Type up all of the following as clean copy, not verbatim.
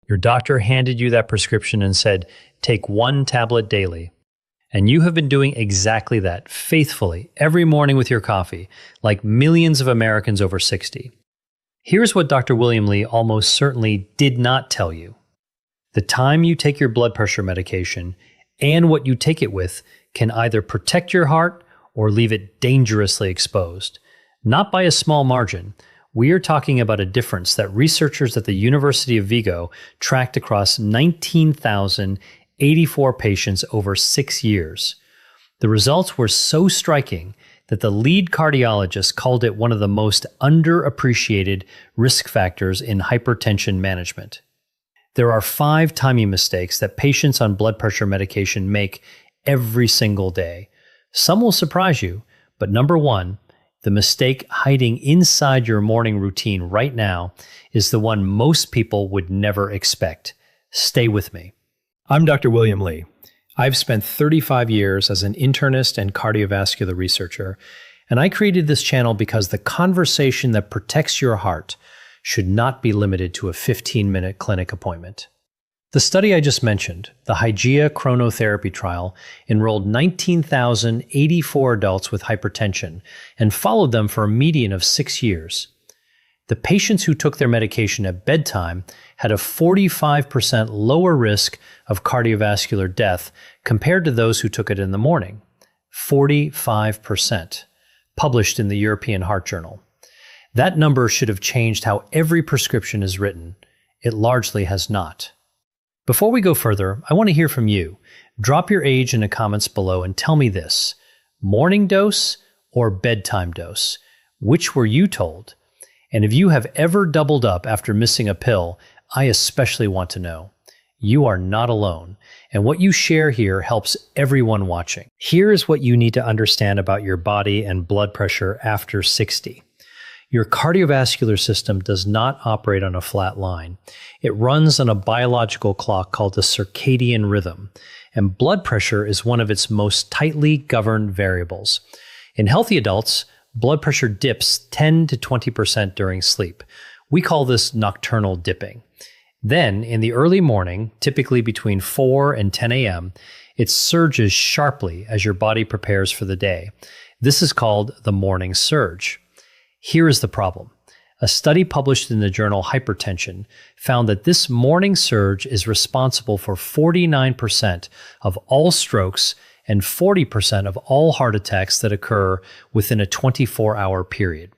Your doctor handed you that prescription and said, take 1 tablet daily. And you have been doing exactly that, faithfully, every morning with your coffee, like millions of Americans over 60. Here's what Dr. William Li almost certainly did not tell you. The time you take your blood pressure medication and what you take it with can either protect your heart or leave it dangerously exposed. Not by a small margin. We are talking about a difference that researchers at the University of Vigo tracked across 19,084 patients over 6 years. The results were so striking that the lead cardiologist called it one of the most underappreciated risk factors in hypertension management. There are 5 timing mistakes that patients on blood pressure medication make every single day. Some will surprise you, but number 1, the mistake hiding inside your morning routine right now is the one most people would never expect. Stay with me. I'm Dr. William Li. I've spent 35 years as an internist and cardiovascular researcher, and I created this channel because the conversation that protects your heart should not be limited to a 15-minute clinic appointment. The study I just mentioned, the Hygeia chronotherapy trial, enrolled 19,084 adults with hypertension and followed them for a median of 6 years. The patients who took their medication at bedtime had a 45% lower risk of cardiovascular death compared to those who took it in the morning. 45%, published in the European Heart Journal. That number should have changed how every prescription is written. It largely has not. Before we go further, I want to hear from you. Drop your age in the comments below and tell me this: morning dose or bedtime dose? Which were you told? And if you have ever doubled up after missing a pill, I especially want to know. You are not alone, and what you share here helps everyone watching. Here is what you need to understand about your body and blood pressure after 60. Your cardiovascular system does not operate on a flat line. It runs on a biological clock called the circadian rhythm, and blood pressure is one of its most tightly governed variables. In healthy adults, blood pressure dips 10 to 20% during sleep. We call this nocturnal dipping. Then, in the early morning, typically between 4 and 10 a.m., it surges sharply as your body prepares for the day. This is called the morning surge. Here is the problem. A study published in the journal Hypertension found that this morning surge is responsible for 49% of all strokes and 40% of all heart attacks that occur within a 24-hour period.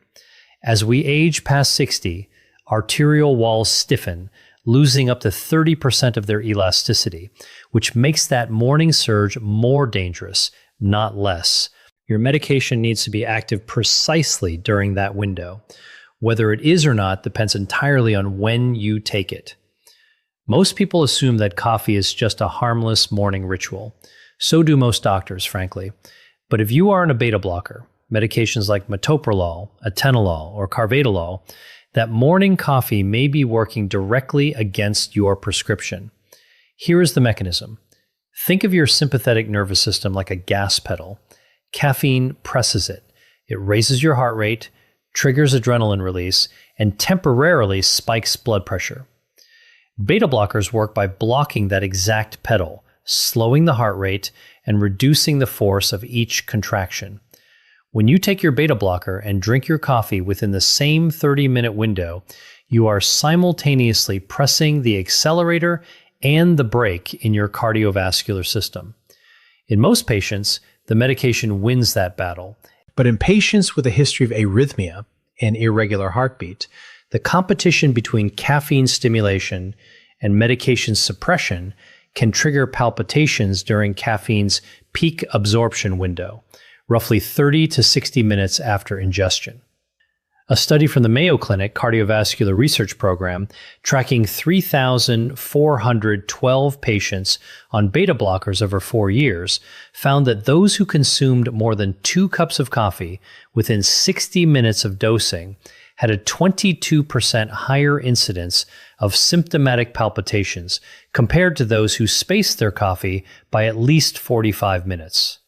As we age past 60, arterial walls stiffen, losing up to 30% of their elasticity, which makes that morning surge more dangerous, not less. Your medication needs to be active precisely during that window. Whether it is or not depends entirely on when you take it. Most people assume that coffee is just a harmless morning ritual. So do most doctors, frankly. But if you are on a beta blocker, medications like metoprolol, atenolol, or carvedilol, that morning coffee may be working directly against your prescription. Here is the mechanism. Think of your sympathetic nervous system like a gas pedal. Caffeine presses it. It raises your heart rate, triggers adrenaline release, and temporarily spikes blood pressure. Beta blockers work by blocking that exact pedal, slowing the heart rate, and reducing the force of each contraction. When you take your beta blocker and drink your coffee within the same 30-minute window, you are simultaneously pressing the accelerator and the brake in your cardiovascular system. In most patients, the medication wins that battle. But in patients with a history of arrhythmia and irregular heartbeat, the competition between caffeine stimulation and medication suppression can trigger palpitations during caffeine's peak absorption window, roughly 30 to 60 minutes after ingestion. A study from the Mayo Clinic Cardiovascular Research Program, tracking 3,412 patients on beta blockers over 4 years, found that those who consumed more than 2 cups of coffee within 60 minutes of dosing had a 22% higher incidence of symptomatic palpitations compared to those who spaced their coffee by at least 45 minutes.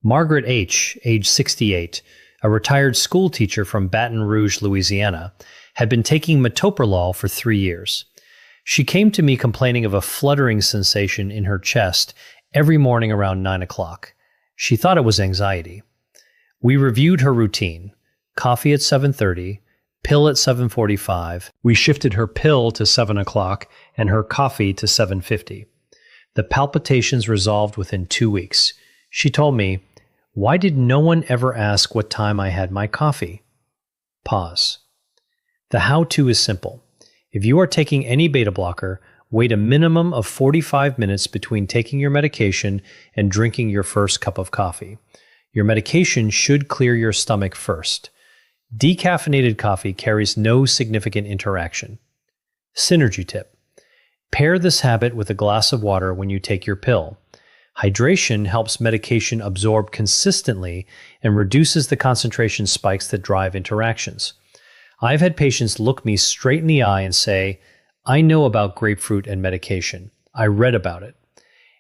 Margaret H., age 68, a retired school teacher from Baton Rouge, Louisiana, had been taking metoprolol for 3 years. She came to me complaining of a fluttering sensation in her chest every morning around 9 o'clock. She thought it was anxiety. We reviewed her routine. Coffee at 7:30, pill at 7:45. We shifted her pill to 7 o'clock and her coffee to 7:50. The palpitations resolved within 2 weeks. She told me, "Why did no one ever ask what time I had my coffee?" Pause. The how-to is simple. If you are taking any beta blocker, wait a minimum of 45 minutes between taking your medication and drinking your first cup of coffee. Your medication should clear your stomach first. Decaffeinated coffee carries no significant interaction. Synergy tip. Pair this habit with a glass of water when you take your pill. Hydration helps medication absorb consistently and reduces the concentration spikes that drive interactions. I've had patients look me straight in the eye and say, "I know about grapefruit and medication. I read about it."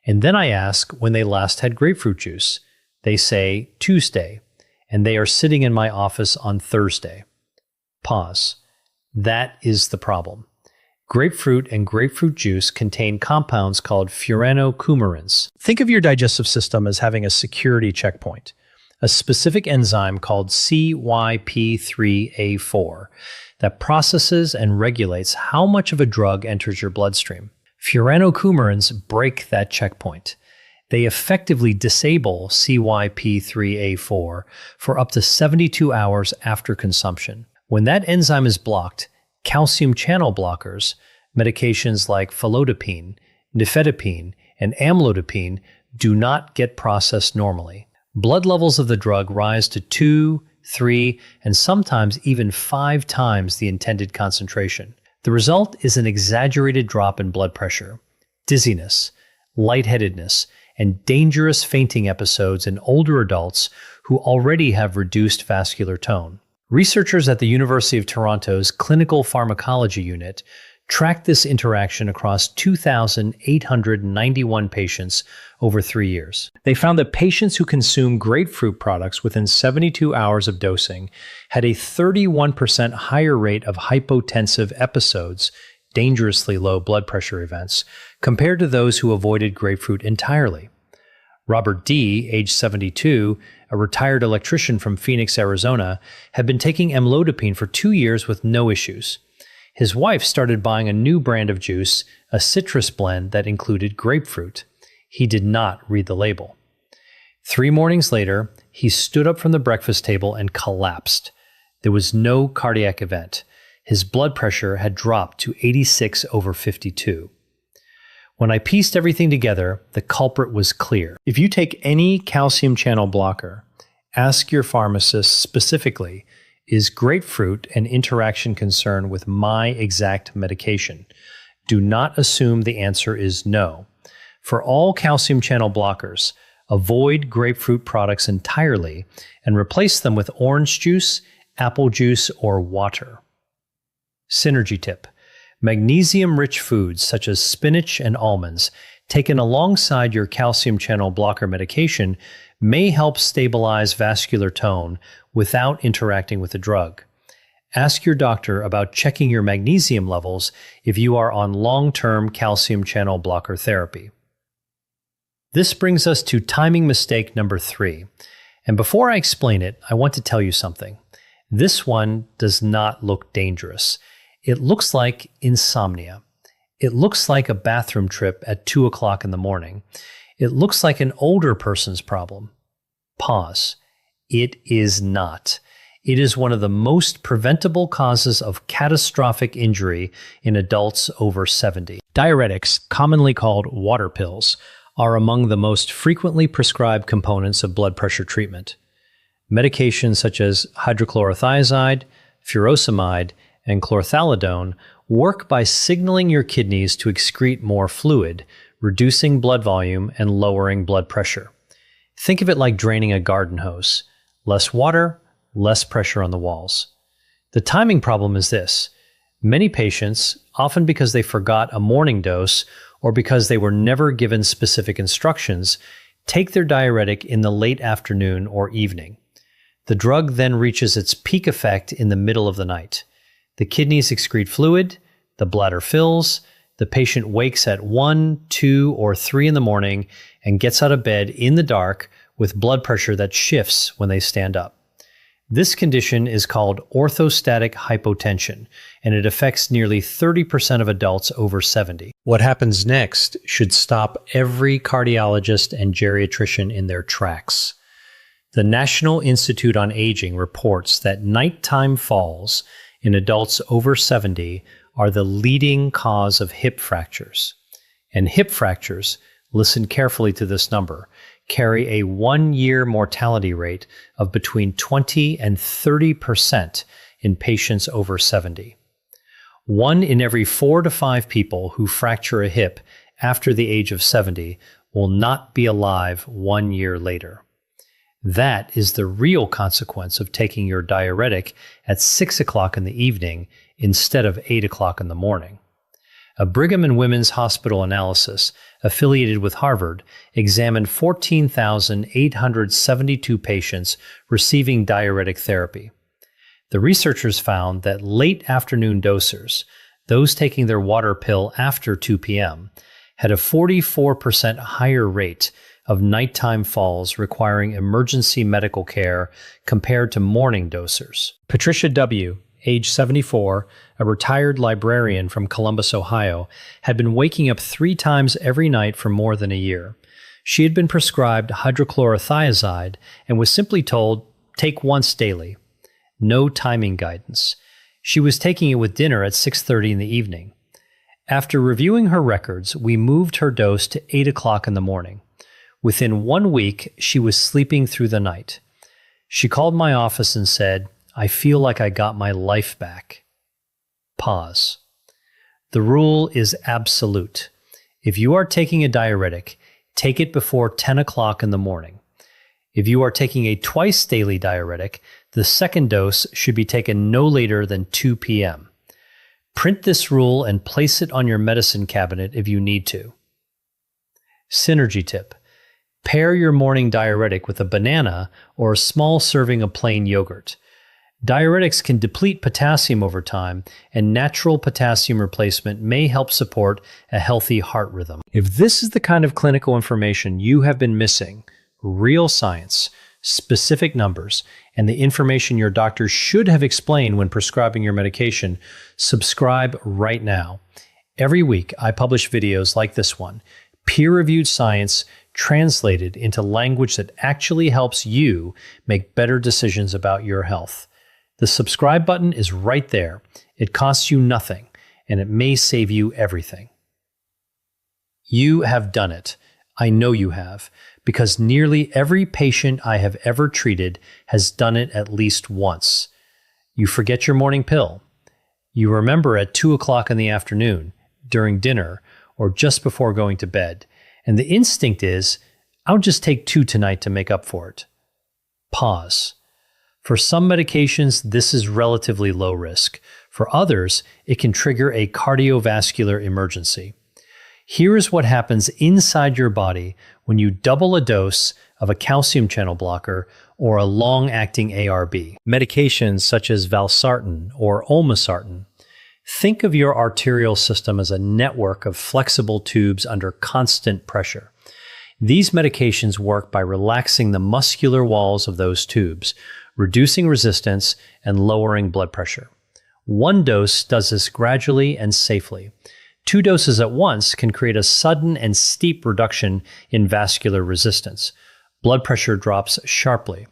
And then I ask when they last had grapefruit juice. They say Tuesday, and they are sitting in my office on Thursday. Pause. That is the problem. Grapefruit and grapefruit juice contain compounds called furanocoumarins. Think of your digestive system as having a security checkpoint, a specific enzyme called CYP3A4 that processes and regulates how much of a drug enters your bloodstream. Furanocoumarins break that checkpoint. They effectively disable CYP3A4 for up to 72 hours after consumption. When that enzyme is blocked, calcium channel blockers, medications like felodipine, nifedipine, and amlodipine do not get processed normally. Blood levels of the drug rise to 2, 3, and sometimes even 5 times the intended concentration. The result is an exaggerated drop in blood pressure, dizziness, lightheadedness, and dangerous fainting episodes in older adults who already have reduced vascular tone. Researchers at the University of Toronto's Clinical Pharmacology Unit tracked this interaction across 2,891 patients over 3 years. They found that patients who consume grapefruit products within 72 hours of dosing had a 31% higher rate of hypotensive episodes, dangerously low blood pressure events, compared to those who avoided grapefruit entirely. Robert D., age 72, a retired electrician from Phoenix, Arizona, had been taking amlodipine for 2 years with no issues. His wife started buying a new brand of juice, a citrus blend that included grapefruit. He did not read the label. 3 mornings later, he stood up from the breakfast table and collapsed. There was no cardiac event. His blood pressure had dropped to 86/52. When I pieced everything together, the culprit was clear. If you take any calcium channel blocker, ask your pharmacist specifically, is grapefruit an interaction concern with my exact medication? Do not assume the answer is no. For all calcium channel blockers, avoid grapefruit products entirely and replace them with orange juice, apple juice, or water. Synergy tip. Magnesium-rich foods such as spinach and almonds, taken alongside your calcium channel blocker medication, may help stabilize vascular tone without interacting with the drug. Ask your doctor about checking your magnesium levels if you are on long-term calcium channel blocker therapy. This brings us to timing mistake number 3. And before I explain it, I want to tell you something. This one does not look dangerous. It looks like insomnia. It looks like a bathroom trip at 2 o'clock in the morning. It looks like an older person's problem. Pause. It is not. It is one of the most preventable causes of catastrophic injury in adults over 70. Diuretics, commonly called water pills, are among the most frequently prescribed components of blood pressure treatment. Medications such as hydrochlorothiazide, furosemide, and chlorthalidone work by signaling your kidneys to excrete more fluid, reducing blood volume and lowering blood pressure. Think of it like draining a garden hose. Less water, less pressure on the walls. The timing problem is this. Many patients, often because they forgot a morning dose or because they were never given specific instructions, take their diuretic in the late afternoon or evening. The drug then reaches its peak effect in the middle of the night. The kidneys excrete fluid, the bladder fills, the The patient wakes at 1, 2, or 3 in the morning and gets out of bed in the dark with blood pressure that shifts when they stand up. This condition is called orthostatic hypotension, and it affects nearly 30% of adults over 70. What happens next should stop every cardiologist and geriatrician in their tracks. The National Institute on Aging reports that nighttime falls in adults over 70 are the leading cause of hip fractures. And hip fractures, listen carefully to this number, carry a 1-year mortality rate of between 20 and 30% in patients over 70. 1 in every 4 to 5 people who fracture a hip after the age of 70 will not be alive 1 year later. That is the real consequence of taking your diuretic at 6 o'clock in the evening instead of 8 o'clock in the morning. A Brigham and Women's Hospital analysis affiliated with Harvard examined 14,872 patients receiving diuretic therapy. The researchers found that late afternoon dosers, those taking their water pill after 2 p.m., had a 44% higher rate of nighttime falls requiring emergency medical care compared to morning dosers. Patricia W., age 74, a retired librarian from Columbus, Ohio, had been waking up 3 times every night for more than a year. She had been prescribed hydrochlorothiazide and was simply told, take once daily. No timing guidance. She was taking it with dinner at 6:30 in the evening. After reviewing her records, we moved her dose to 8 o'clock in the morning. Within 1 week, she was sleeping through the night. She called my office and said, I feel like I got my life back. Pause. The rule is absolute. If you are taking a diuretic, take it before 10 o'clock in the morning. If you are taking a twice daily diuretic, the second dose should be taken no later than 2 p.m. Print this rule and place it on your medicine cabinet if you need to. Synergy tip. Pair your morning diuretic with a banana or a small serving of plain yogurt. Diuretics can deplete potassium over time, and natural potassium replacement may help support a healthy heart rhythm. If this is the kind of clinical information you have been missing, real science, specific numbers, and the information your doctor should have explained when prescribing your medication, subscribe right now. Every week, I publish videos like this one, peer-reviewed science translated into language that actually helps you make better decisions about your health. The subscribe button is right there. It costs you nothing, and it may save you everything. You have done it. I know you have, because nearly every patient I have ever treated has done it at least once. You forget your morning pill. You remember at 2 o'clock in the afternoon, during dinner, or just before going to bed, and the instinct is, I'll just take 2 tonight to make up for it. Pause. For some medications, this is relatively low risk. For others, it can trigger a cardiovascular emergency. Here is what happens inside your body when you double a dose of a calcium channel blocker or a long-acting ARB. Medications such as valsartan or olmesartan. Think of your arterial system as a network of flexible tubes under constant pressure. These medications work by relaxing the muscular walls of those tubes, reducing resistance and lowering blood pressure. 1 dose does this gradually and safely. 2 doses at once can create a sudden and steep reduction in vascular resistance. Blood pressure drops sharply.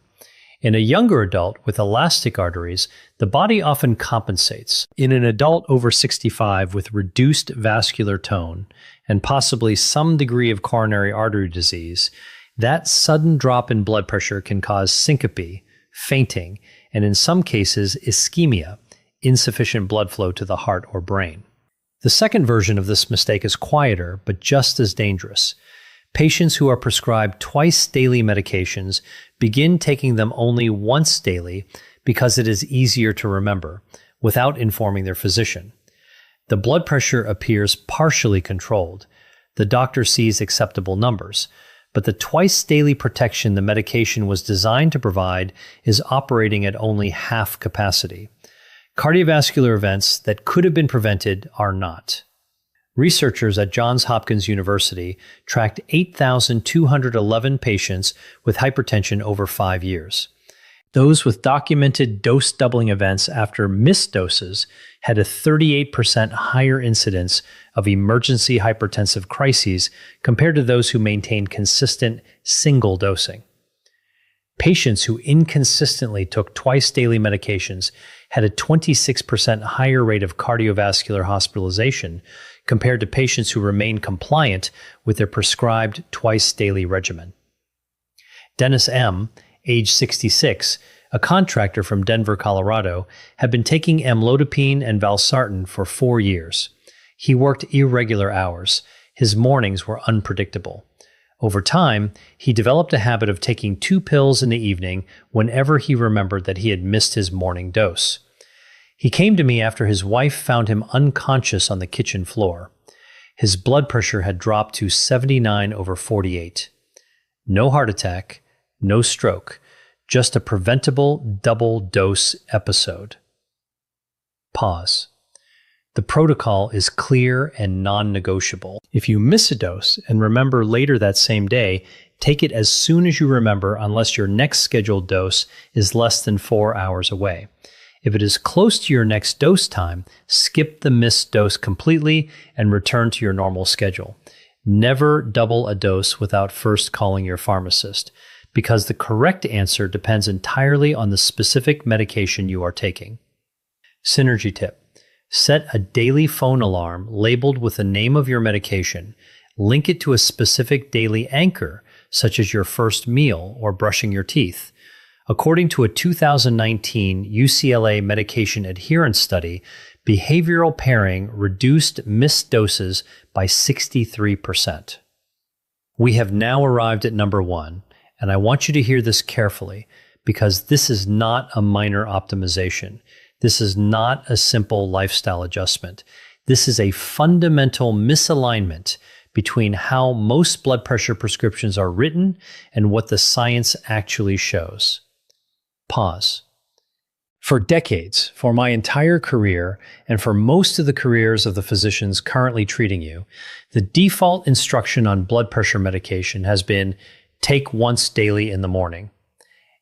In a younger adult with elastic arteries, the body often compensates. In an adult over 65 with reduced vascular tone and possibly some degree of coronary artery disease, that sudden drop in blood pressure can cause syncope, fainting, and in some cases ischemia, insufficient blood flow to the heart or brain. The second version of this mistake is quieter, but just as dangerous. Patients who are prescribed twice daily medications begin taking them only once daily because it is easier to remember, without informing their physician. The blood pressure appears partially controlled. The doctor sees acceptable numbers, but the twice daily protection the medication was designed to provide is operating at only half capacity. Cardiovascular events that could have been prevented are not. Researchers at Johns Hopkins University tracked 8,211 patients with hypertension over 5 years. Those with documented dose doubling events after missed doses had a 38% higher incidence of emergency hypertensive crises compared to those who maintained consistent single dosing. Patients who inconsistently took twice-daily medications had a 26% higher rate of cardiovascular hospitalization compared to patients who remained compliant with their prescribed twice-daily regimen. Dennis M., age 66, a contractor from Denver, Colorado, had been taking amlodipine and valsartan for 4 years. He worked irregular hours. His mornings were unpredictable. Over time, he developed a habit of taking 2 pills in the evening whenever he remembered that he had missed his morning dose. He came to me after his wife found him unconscious on the kitchen floor. His blood pressure had dropped to 79/48. No heart attack, no stroke, just a preventable double-dose episode. Pause. The protocol is clear and non-negotiable. If you miss a dose and remember later that same day, take it as soon as you remember unless your next scheduled dose is less than 4 hours away. If it is close to your next dose time, skip the missed dose completely and return to your normal schedule. Never double a dose without first calling your pharmacist, because the correct answer depends entirely on the specific medication you are taking. Synergy tip. Set a daily phone alarm labeled with the name of your medication. Link it to a specific daily anchor, such as your first meal or brushing your teeth. According to a 2019 UCLA medication adherence study, behavioral pairing reduced missed doses by 63%. We have now arrived at number 1, and I want you to hear this carefully because this is not a minor optimization. This is not a simple lifestyle adjustment. This is a fundamental misalignment between how most blood pressure prescriptions are written and what the science actually shows. Pause. For decades, for my entire career, and for most of the careers of the physicians currently treating you, the default instruction on blood pressure medication has been take once daily in the morning.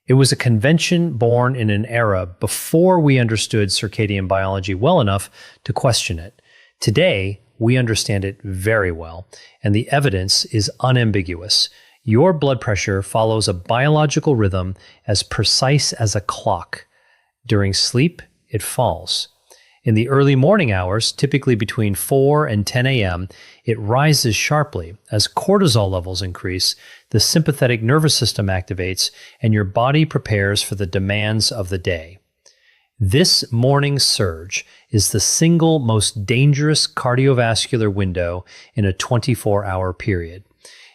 It was a convention born in an era before we understood circadian biology well enough to question it. Today, we understand it very well, and the evidence is unambiguous. Your blood pressure follows a biological rhythm as precise as a clock. During sleep, it falls. In the early morning hours, typically between 4 and 10 a.m., it rises sharply. As cortisol levels increase, the sympathetic nervous system activates, and your body prepares for the demands of the day. This morning surge is the single most dangerous cardiovascular window in a 24-hour period.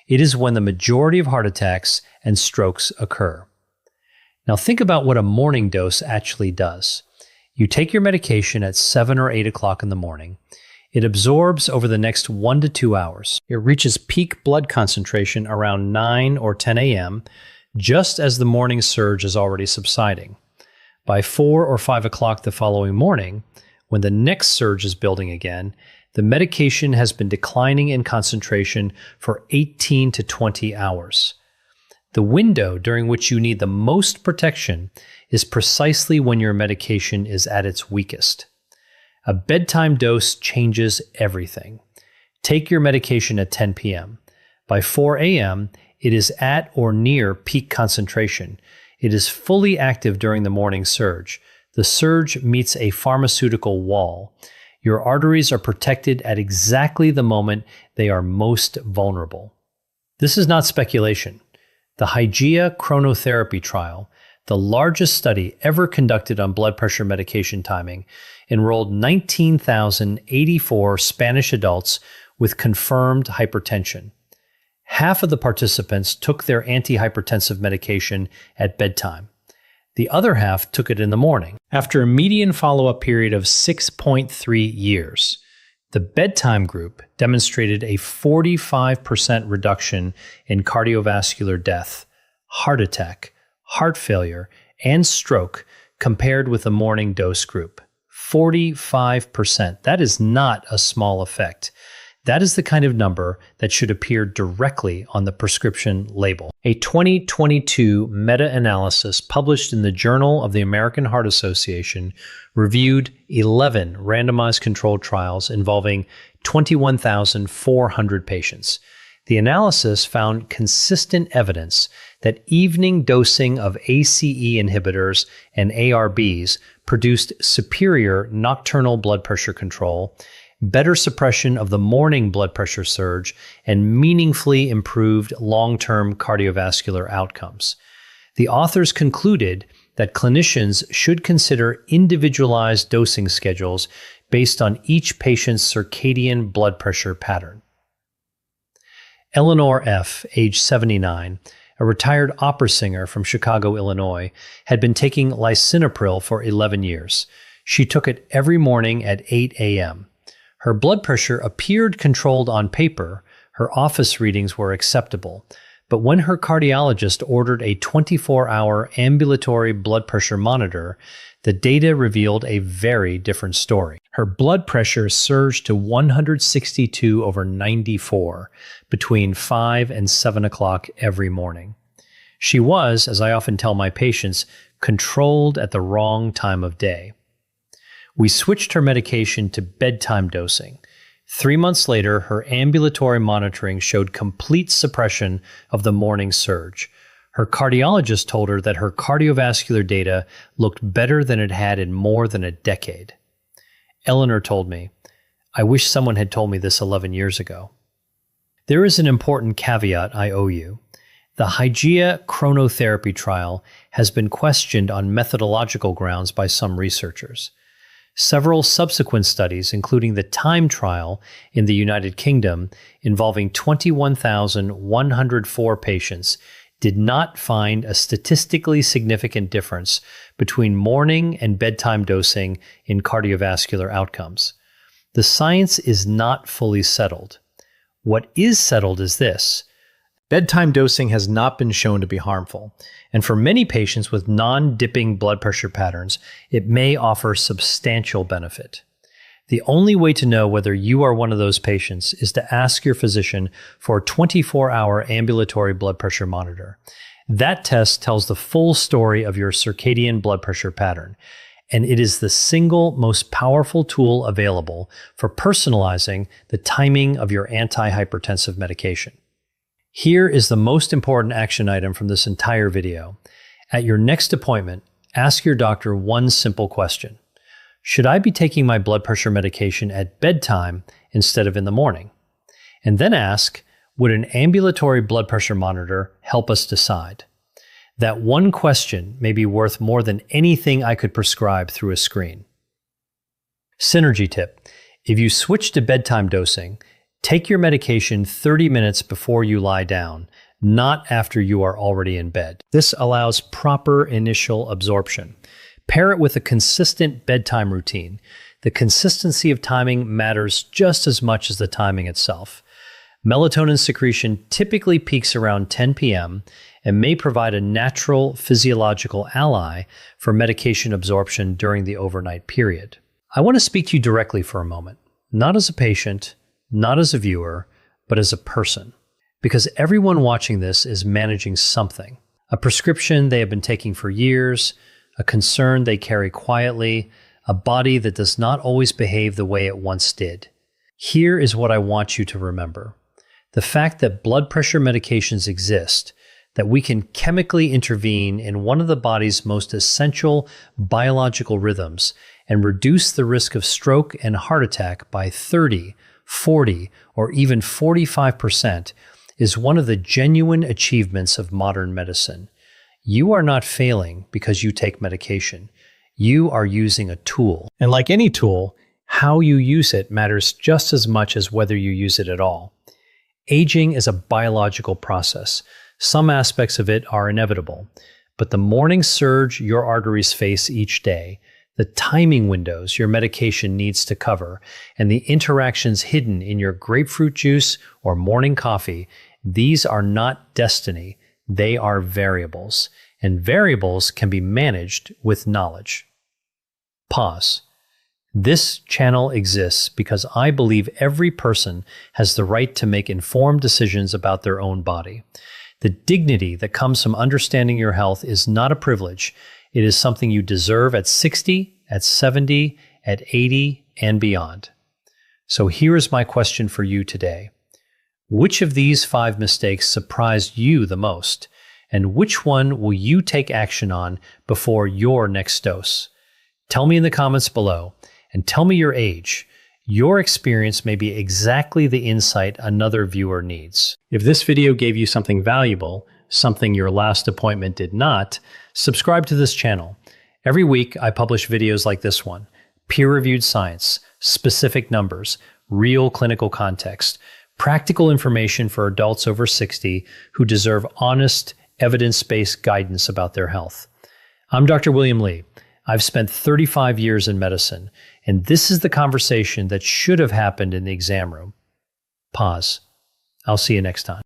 It is when the majority of heart attacks and strokes occur. Now think about what a morning dose actually does. You take your medication at 7 or 8 o'clock in the morning. It absorbs over the next 1 to 2 hours. It reaches peak blood concentration around 9 or 10 a.m., just as the morning surge is already subsiding. By 4 or 5 o'clock the following morning, when the next surge is building again, the medication has been declining in concentration for 18 to 20 hours. The window during which you need the most protection is precisely when your medication is at its weakest. A bedtime dose changes everything. Take your medication at 10 p.m. By 4 a.m., it is at or near peak concentration. It is fully active during the morning surge. The surge meets a pharmaceutical wall. Your arteries are protected at exactly the moment they are most vulnerable. This is not speculation. The Hygeia chronotherapy trial, the largest study ever conducted on blood pressure medication timing, enrolled 19,084 Spanish adults with confirmed hypertension. Half of the participants took their antihypertensive medication at bedtime. The other half took it in the morning. After a median follow-up period of 6.3 years, the bedtime group demonstrated a 45% reduction in cardiovascular death, heart attack, heart failure, and stroke compared with the morning dose group. 45%. That is not a small effect. That is the kind of number that should appear directly on the prescription label. A 2022 meta-analysis published in the Journal of the American Heart Association reviewed 11 randomized controlled trials involving 21,400 patients. The analysis found consistent evidence that evening dosing of ACE inhibitors and ARBs produced superior nocturnal blood pressure control, better suppression of the morning blood pressure surge, and meaningfully improved long-term cardiovascular outcomes. The authors concluded that clinicians should consider individualized dosing schedules based on each patient's circadian blood pressure pattern. Eleanor F., age 79, a retired opera singer from Chicago, Illinois, had been taking lisinopril for 11 years. She took it every morning at 8 a.m. Her blood pressure appeared controlled on paper, her office readings were acceptable, but when her cardiologist ordered a 24-hour ambulatory blood pressure monitor, the data revealed a very different story. Her blood pressure surged to 162/94 between 5 and 7 o'clock every morning. She was, as I often tell my patients, controlled at the wrong time of day. We switched her medication to bedtime dosing. 3 months later, her ambulatory monitoring showed complete suppression of the morning surge. Her cardiologist told her that her cardiovascular data looked better than it had in more than a decade. Eleanor told me, "I wish someone had told me this 11 years ago." There is an important caveat I owe you. The Hygieia chronotherapy trial has been questioned on methodological grounds by some researchers. Several subsequent studies, including the Time trial in the United Kingdom involving 21,104 patients, did not find a statistically significant difference between morning and bedtime dosing in cardiovascular outcomes. The science is not fully settled. What is settled is this: bedtime dosing has not been shown to be harmful, and for many patients with non-dipping blood pressure patterns, it may offer substantial benefit. The only way to know whether you are one of those patients is to ask your physician for a 24-hour ambulatory blood pressure monitor. That test tells the full story of your circadian blood pressure pattern, and it is the single most powerful tool available for personalizing the timing of your antihypertensive medication. Here is the most important action item from this entire video. At your next appointment, ask your doctor one simple question. Should I be taking my blood pressure medication at bedtime instead of in the morning? And then ask, would an ambulatory blood pressure monitor help us decide? That one question may be worth more than anything I could prescribe through a screen. Synergy tip: if you switch to bedtime dosing, take your medication 30 minutes before you lie down, not after you are already in bed. This allows proper initial absorption. Pair it with a consistent bedtime routine. The consistency of timing matters just as much as the timing itself. Melatonin secretion typically peaks around 10 p.m. and may provide a natural physiological ally for medication absorption during the overnight period. I want to speak to you directly for a moment, not as a patient, not as a viewer, but as a person. Because everyone watching this is managing something. A prescription they have been taking for years, a concern they carry quietly, a body that does not always behave the way it once did. Here is what I want you to remember. The fact that blood pressure medications exist, that we can chemically intervene in one of the body's most essential biological rhythms and reduce the risk of stroke and heart attack by 30, 40, or even 45% is one of the genuine achievements of modern medicine. You are not failing because you take medication. You are using a tool. And like any tool, how you use it matters just as much as whether you use it at all. Aging is a biological process. Some aspects of it are inevitable, but the morning surge your arteries face each day, the timing windows your medication needs to cover, and the interactions hidden in your grapefruit juice or morning coffee, these are not destiny. They are variables, and variables can be managed with knowledge. Pause. This channel exists because I believe every person has the right to make informed decisions about their own body. The dignity that comes from understanding your health is not a privilege. It is something you deserve at 60, at 70, at 80, and beyond. So here is my question for you today. Which of these 5 mistakes surprised you the most? And which one will you take action on before your next dose? Tell me in the comments below, and tell me your age. Your experience may be exactly the insight another viewer needs. If this video gave you something valuable, something your last appointment did not, subscribe to this channel. Every week, I publish videos like this one: peer-reviewed science, specific numbers, real clinical context, practical information for adults over 60 who deserve honest, evidence-based guidance about their health. I'm Dr. William Li. I've spent 35 years in medicine, and this is the conversation that should have happened in the exam room. Pause. I'll see you next time.